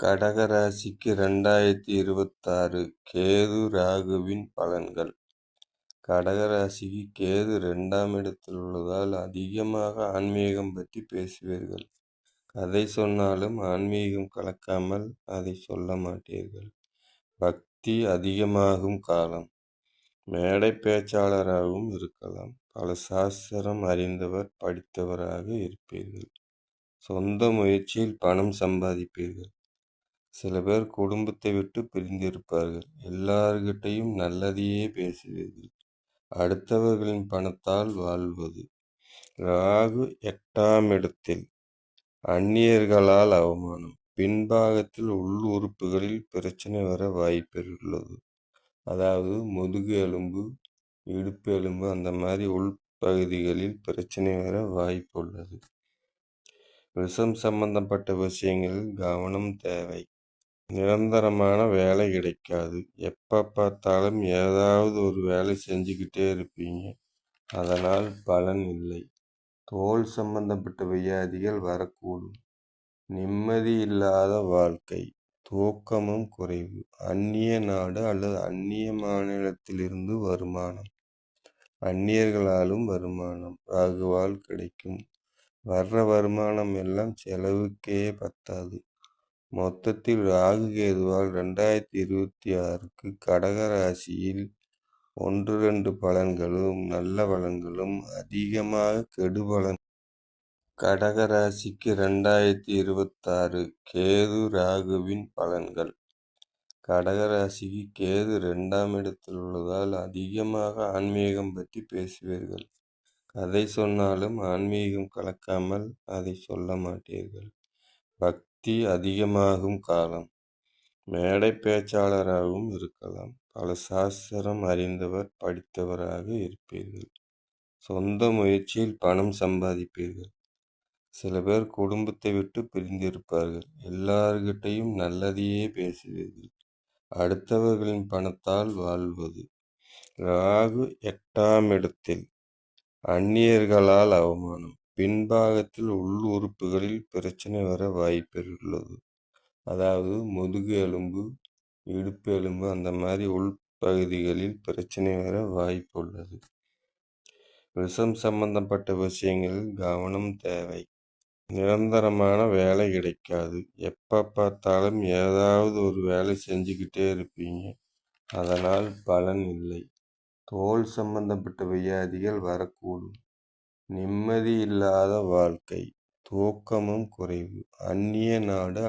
கடக ராசிக்கு 2026 கேது ராகுவின் பலன்கள். கடக ராசிக்கு கேது 2ஆம் இடத்தில் உள்ளதால் அதிகமாக ஆன்மீகம் பற்றி பேசுவீர்கள். கதை சொன்னாலும் ஆன்மீகம் கலக்காமல் அதை சொல்ல மாட்டீர்கள். பக்தி அதிகமாகும் காலம். மேடை பேச்சாளராகவும் இருக்கலாம். பல சாஸ்திரம் அறிந்தவர், படித்தவராக இருப்பீர்கள். சொந்த முயற்சியில் பணம் சம்பாதிப்பீர்கள். சில பேர் குடும்பத்தை விட்டு பிரிந்திருப்பார்கள். எல்லார்கிட்டையும் நல்லதையே பேசுவீர்கள். அடுத்தவர்களின் பணத்தால் வாழ்வது. ராகு 8ஆம் இடத்தில். அந்நியர்களால் அவமானம். பின்பாகத்தில் உள் உறுப்புகளில் பிரச்சனை வர வாய்ப்புள்ளது. அதாவது முதுகு எலும்பு, இடுப்பு எலும்பு, அந்த மாதிரி உள்பகுதிகளில் பிரச்சனை வர வாய்ப்புள்ளது. விஷம் சம்பந்தப்பட்ட விஷயங்களில் கவனம் தேவை. நிரந்தரமான வேலை கிடைக்காது. எப்போ பார்த்தாலும் ஏதாவது ஒரு வேலை செஞ்சுக்கிட்டே இருப்பீங்க. அதனால் பலன் இல்லை. தோல் சம்பந்தப்பட்ட வியாதிகள் வரக்கூடும். நிம்மதி இல்லாத வாழ்க்கை. தூக்கமும் குறைவு. அந்நிய நாடு அல்லது அந்நிய மாநிலத்திலிருந்து வருமானம். அந்நியர்களாலும் வருமானம் ராகுவால் கிடைக்கும். வர்ற வருமானம் எல்லாம் செலவுக்கே பத்தாது. மொத்தத்தில் ராகு கேதுவால் 2026க்கு கடக ராசியில் 1-2 பலன்களும் நல்ல பலன்களும் அதிகமாக கெடுபலன். கடக ராசிக்கு 2026 கேது ராகுவின் பலன்கள். கடக ராசிக்கு கேது 2ஆம் இடத்தில் உள்ளதால் அதிகமாக ஆன்மீகம் பற்றி பேசுவீர்கள். கதை சொன்னாலும் ஆன்மீகம் கலக்காமல் அதை சொல்ல மாட்டீர்கள். பக்தி அதிகமாகும் காலம். மேடை பேச்சாளராகவும் இருக்கலாம். பல சாஸ்திரம் அறிந்தவர், படித்தவராக இருப்பீர்கள். சொந்த முயற்சியில் பணம் சம்பாதிப்பீர்கள். சில பேர் குடும்பத்தை விட்டு பிரிந்திருப்பார்கள். எல்லார்கிட்டையும் நல்லதையே பேசுவீர்கள். அடுத்தவர்களின் பணத்தால் வாழ்வது. ராகு 8ஆம் இடத்தில். அந்நியர்களால் அவமானம். பின்பாகத்தில் உள் உறுப்புகளில் பிரச்சனை வர வாய்ப்புள்ளது. அதாவது முதுகு எலும்பு, இடுப்பு எலும்பு, அந்த மாதிரி உள்பகுதிகளில் பிரச்சனை வர வாய்ப்புள்ளது. விஷம் சம்பந்தப்பட்ட விஷயங்களில் கவனம் தேவை. நிரந்தரமான வேலை கிடைக்காது. எப்போ பார்த்தாலும் ஏதாவது ஒரு வேலை செஞ்சுக்கிட்டே இருப்பீங்க. அதனால் பலன் இல்லை. தோல் சம்பந்தப்பட்ட வியாதிகள் வரக்கூடும். நிம்மதி இல்லாத வாழ்க்கை. தூக்கமும் குறைவு. அந்நிய நாடு